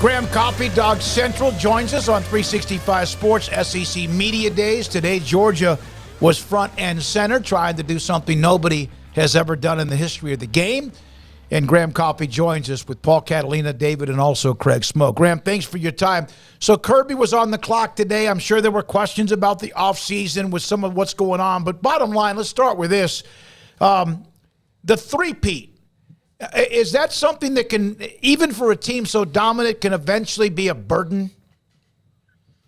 Graham Coffey, Dawgs Central, joins us on 365 Sports SEC Media Days. Today, Georgia was front and center, trying to do something nobody has ever done in the history of the game. And Graham Coffey joins us with Paul Catalina, David, and also Craig Smoak. Graham, thanks for your time. So Kirby was on the clock today. I'm sure there were questions about the offseason with some of what's going on. But bottom line, let's start with this. The three-peat. Is that something that can, even for a team so dominant, can eventually be a burden?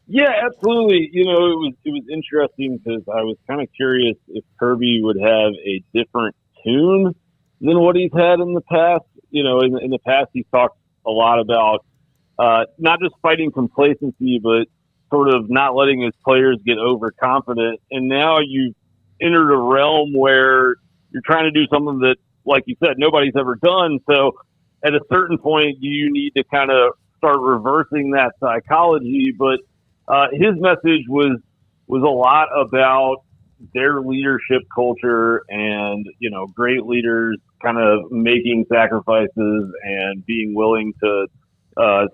Yeah, absolutely. You know, it was interesting because I was kind of curious if Kirby would have a different tune than what he's had in the past. You know, in the past, he's talked a lot about not just fighting complacency, but sort of not letting his players get overconfident. And now you've entered a realm where you're trying to do something that, like you said, nobody's ever done. So at a certain point, you need to kind of start reversing that psychology. But his message was a lot about their leadership culture and, you know, great leaders kind of making sacrifices and being willing to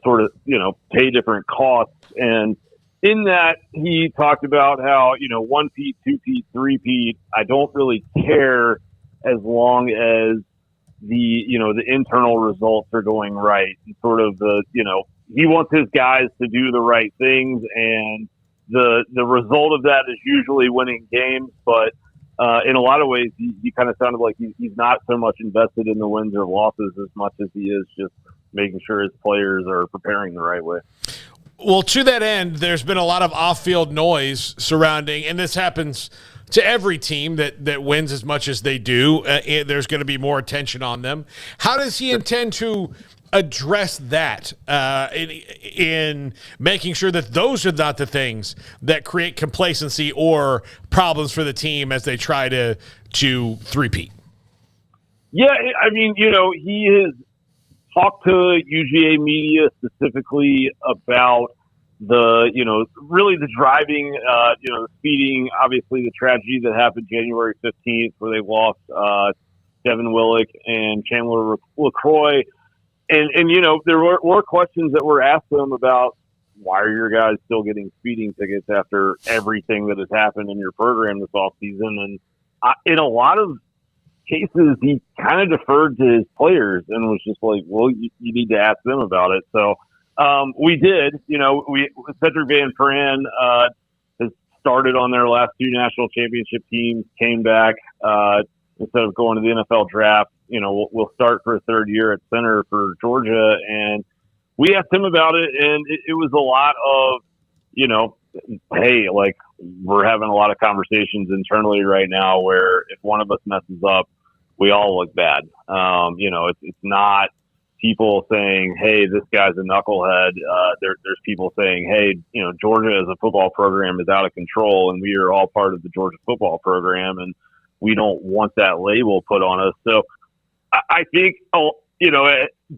sort of, you know, pay different costs. And in that, he talked about how, you know, 1-peat, 2-peat, 3-peat, I don't really care as long as the internal results are going right. And sort of he wants his guys to do the right things, and the result of that is usually winning games. But in a lot of ways, he kind of sounded like he's not so much invested in the wins or losses as much as he is just making sure his players are preparing the right way. Well, to that end, there's been a lot of off-field noise surrounding, and this happens to every team that wins as much as they do. There's going to be more attention on them. How does he intend to address that in making sure that those are not the things that create complacency or problems for the team as they try to three-peat? Yeah, I mean, you know, he has talked to UGA media specifically about really the driving, the speeding, obviously the tragedy that happened January 15th where they lost Devin Willock and Chandler LaCroix. And you know, there were questions that were asked to him about why are your guys still getting speeding tickets after everything that has happened in your program this offseason? And in a lot of cases, he kind of deferred to his players and was just like, well, you need to ask them about it. So, we did, you know, Cedric Van Pran, has started on their last two national championship teams, came back, instead of going to the NFL draft. You know, we'll start for a third year at center for Georgia. And we asked him about it, and it was a lot of, you know, hey, like, we're having a lot of conversations internally right now where if one of us messes up, we all look bad. You know, it's not people saying, hey, this guy's a knucklehead. There's people saying, hey, you know, Georgia as a football program is out of control, and we are all part of the Georgia football program, and we don't want that label put on us. So I think, you know,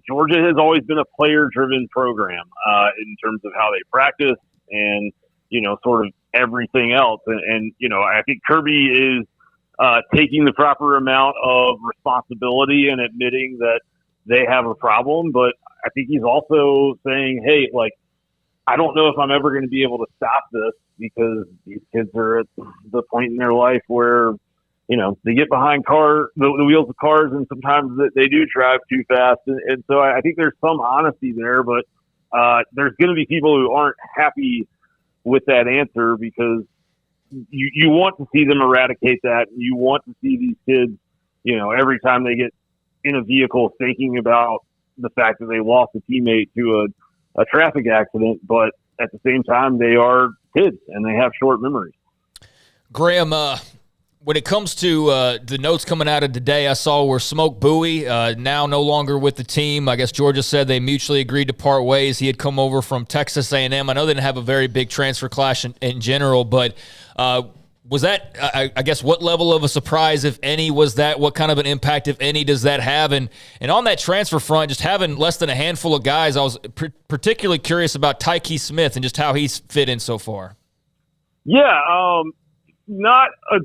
Georgia has always been a player-driven program in terms of how they practice and, you know, sort of everything else. And you know, I think Kirby is taking the proper amount of responsibility and admitting that they have a problem, but I think he's also saying, hey, like, I don't know if I'm ever going to be able to stop this because these kids are at the point in their life where, you know, they get behind the wheels of cars, and sometimes they do drive too fast. And so I think there's some honesty there, but there's going to be people who aren't happy with that answer because you want to see them eradicate that. You want to see these kids, you know, every time they get in a vehicle thinking about the fact that they lost a teammate to a traffic accident, but at the same time, they are kids and they have short memories. Graham, when it comes to the notes coming out of today, I saw where Smoak Bowie, now no longer with the team. I guess Georgia said they mutually agreed to part ways. He had come over from Texas A&M. I know they didn't have a very big transfer class in general, but was that, I guess, what level of a surprise, if any, was that? What kind of an impact, if any, does that have? And on that transfer front, just having less than a handful of guys, I was particularly curious about Tyke Smith and just how he's fit in so far. Yeah, not a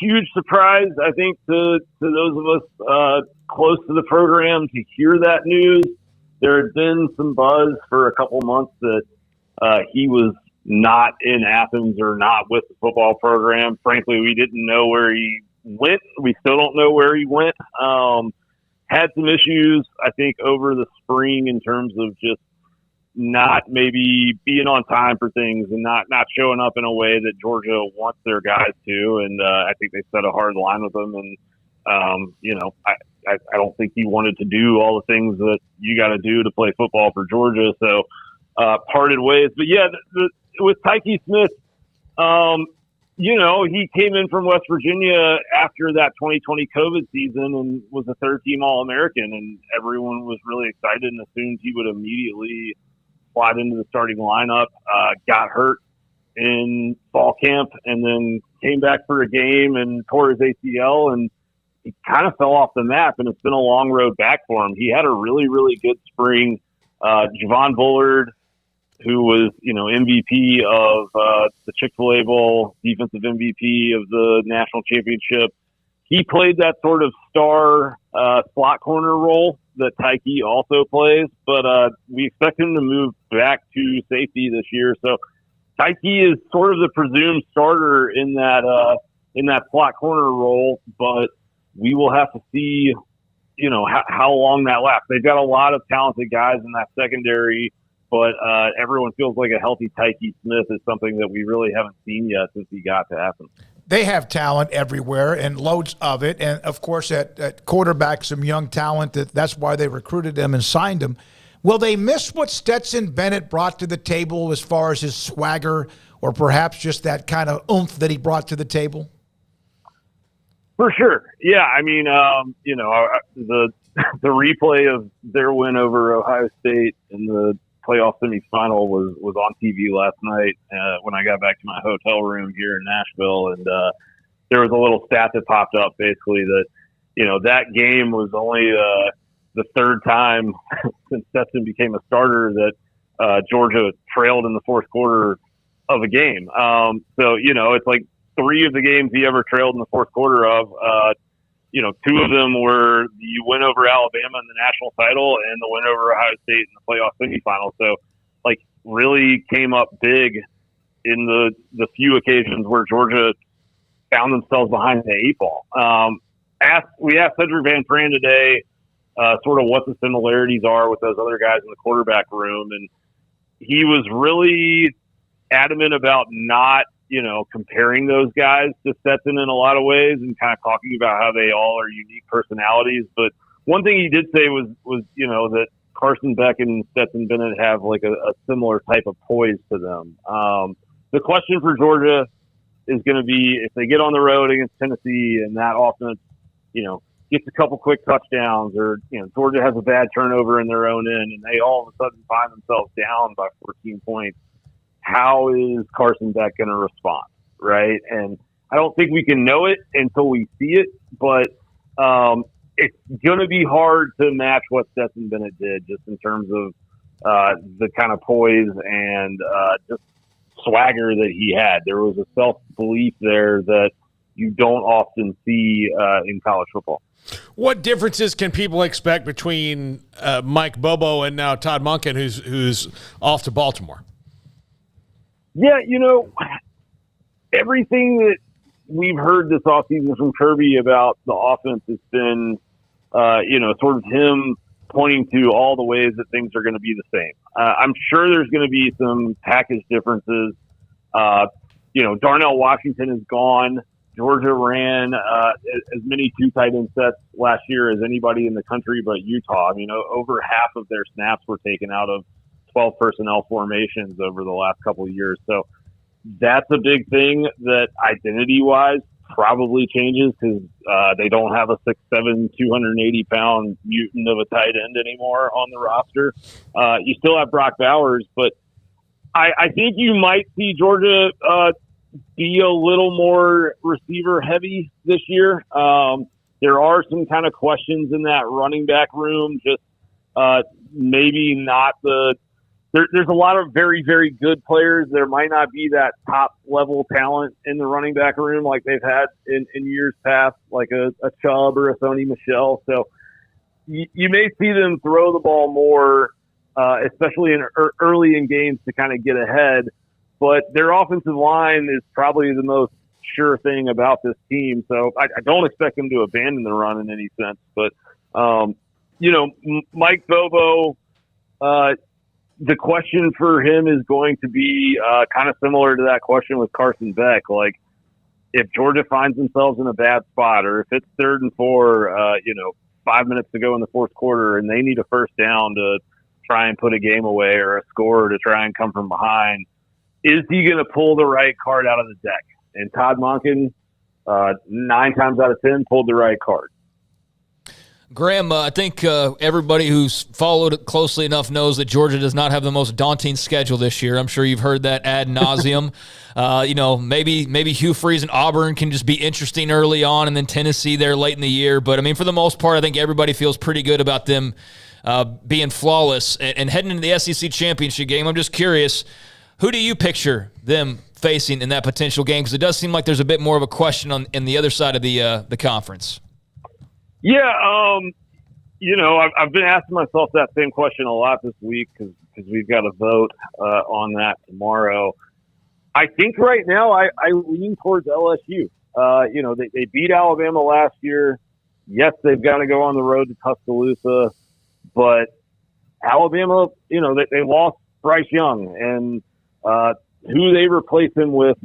huge surprise, I think, to those of us close to the program to hear that news. there had been some buzz for a couple months that he was not in Athens or not with the football program. Frankly, we didn't know where he went. We still don't know where he went. Had some issues, I think, over the spring in terms of just not maybe being on time for things and not showing up in a way that Georgia wants their guys to. And I think they set a hard line with him. And, I don't think he wanted to do all the things that you got to do to play football for Georgia. So parted ways. But, yeah, with Tyke Smith, he came in from West Virginia after that 2020 COVID season and was a third-team All-American, and everyone was really excited and assumed he would immediately slide into the starting lineup. Got hurt in fall camp and then came back for a game and tore his ACL, and he kind of fell off the map, and it's been a long road back for him. He had a really, really good spring. Javon Bullard, who was, MVP of the Chick-fil-A Bowl, defensive MVP of the national championship. He played that sort of star slot corner role that Tyke also plays, but we expect him to move back to safety this year. So Tyke is sort of the presumed starter in that slot corner role, but we will have to see, how long that lasts. They've got a lot of talented guys in that secondary, but everyone feels like a healthy Tyke Smith is something that we really haven't seen yet since he got to Athens. They have talent everywhere and loads of it. And, of course, at quarterback, some young talent. That's why they recruited him and signed him. Will they miss what Stetson Bennett brought to the table as far as his swagger or perhaps just that kind of oomph that he brought to the table? For sure. Yeah. I mean, the replay of their win over Ohio State in the playoff semifinal was on TV last night when I got back to my hotel room here in Nashville, and there was a little stat that popped up basically that that game was only the third time since Stetson became a starter that Georgia trailed in the fourth quarter of a game. So it's like 3 of the games he ever trailed in the fourth quarter of. 2 of them were the win over Alabama in the national title and the win over Ohio State in the playoff semifinal. So, really came up big in the few occasions where Georgia found themselves behind the 8 ball. We asked Cedric Van Pran today sort of what the similarities are with those other guys in the quarterback room, and he was really adamant about not comparing those guys to Stetson in a lot of ways and kind of talking about how they all are unique personalities. But one thing he did say was that Carson Beck and Stetson Bennett have a similar type of poise to them. The question for Georgia is going to be if they get on the road against Tennessee and that offense, gets a couple quick touchdowns or, Georgia has a bad turnover in their own end and they all of a sudden find themselves down by 14 points. How is Carson Beck going to respond, right? And I don't think we can know it until we see it, but it's going to be hard to match what Stetson Bennett did just in terms of the kind of poise and just swagger that he had. There was a self-belief there that you don't often see in college football. What differences can people expect between Mike Bobo and now Todd Monken, who's off to Baltimore? Yeah, everything that we've heard this offseason from Kirby about the offense has been, sort of him pointing to all the ways that things are going to be the same. I'm sure there's going to be some package differences. Darnell Washington is gone. Georgia ran as many 2 tight end sets last year as anybody in the country but Utah. Over half of their snaps were taken out of 12 personnel formations over the last couple of years. So that's a big thing that identity-wise probably changes because they don't have a 6'7", 280-pound mutant of a tight end anymore on the roster. You still have Brock Bowers, but I think you might see Georgia be a little more receiver-heavy this year. There are some kind of questions in that running back room, just maybe not the – there's a lot of very, very good players. There might not be that top-level talent in the running back room like they've had in years past, like a Chubb or a Sony Michel. So you may see them throw the ball more, especially early in games to kind of get ahead. But their offensive line is probably the most sure thing about this team. So I don't expect them to abandon the run in any sense. But, Mike Bobo, the question for him is going to be kind of similar to that question with Carson Beck. Like, if Georgia finds themselves in a bad spot, or if it's 3rd and 4, 5 minutes to go in the fourth quarter, and they need a first down to try and put a game away or a score to try and come from behind, is he going to pull the right card out of the deck? And Todd Monken, 9 times out of 10, pulled the right card. Graham, I think everybody who's followed it closely enough knows that Georgia does not have the most daunting schedule this year. I'm sure you've heard that ad nauseum. Maybe Hugh Freeze and Auburn can just be interesting early on, and then Tennessee there late in the year. But, I mean, for the most part, I think everybody feels pretty good about them being flawless. And heading into the SEC championship game, I'm just curious, who do you picture them facing in that potential game? Because it does seem like there's a bit more of a question on the other side of the conference. Yeah, I've been asking myself that same question a lot this week because we've got a vote on that tomorrow. I think right now I lean towards LSU. They beat Alabama last year. Yes, they've got to go on the road to Tuscaloosa, but Alabama, they lost Bryce Young, and who they replace him with,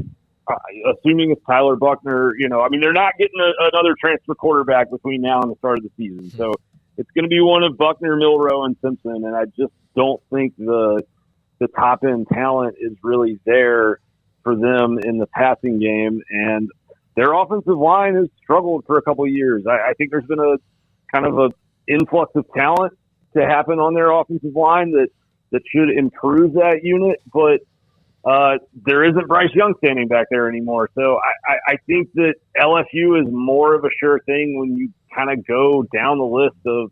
assuming it's Tyler Buckner, they're not getting another transfer quarterback between now and the start of the season. So it's going to be one of Buckner, Milroe, and Simpson. And I just don't think the top end talent is really there for them in the passing game. And their offensive line has struggled for a couple of years. I think there's been a kind of an influx of talent to happen on their offensive line that should improve that unit. But there isn't Bryce Young standing back there anymore. So I think that LSU is more of a sure thing when you kind of go down the list of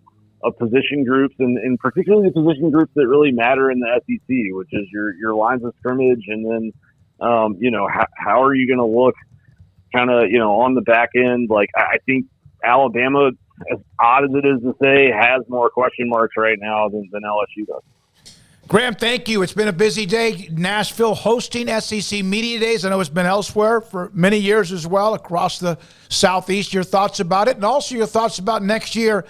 position groups, and particularly the position groups that really matter in the SEC, which is your lines of scrimmage. And then, how are you going to look kind of, on the back end? Like, I think Alabama, as odd as it is to say, has more question marks right now than LSU does. Graham, thank you. It's been a busy day. Nashville hosting SEC Media Days. I know it's been elsewhere for many years as well across the Southeast. Your thoughts about it, and also your thoughts about next year,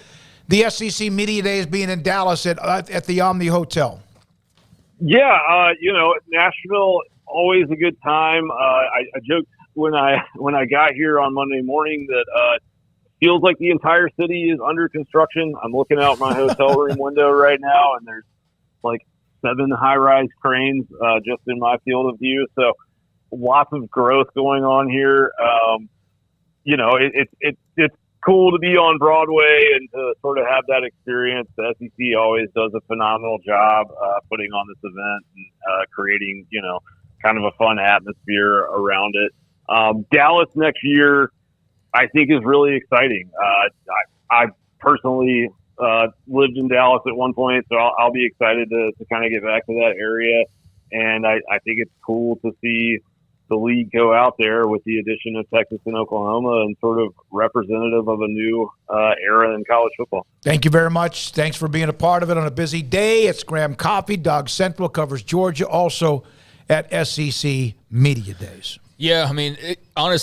the SEC Media Days being in Dallas at the Omni Hotel. Yeah, Nashville, always a good time. I joked when I got here on Monday morning that feels like the entire city is under construction. I'm looking out my hotel room window right now, and there's like 7 high-rise cranes just in my field of view. So lots of growth going on here. It's cool to be on Broadway and to sort of have that experience. The SEC always does a phenomenal job putting on this event and creating, kind of a fun atmosphere around it. Dallas next year, I think, is really exciting. I personally lived in Dallas at one point, so I'll be excited to kind of get back to that area. And I think it's cool to see the league go out there with the addition of Texas and Oklahoma and sort of representative of a new era in college football. Thank you very much. Thanks for being a part of it on a busy day. It's Graham Coffey. Dawgs Central covers Georgia, also at SEC Media Days. Yeah, honestly,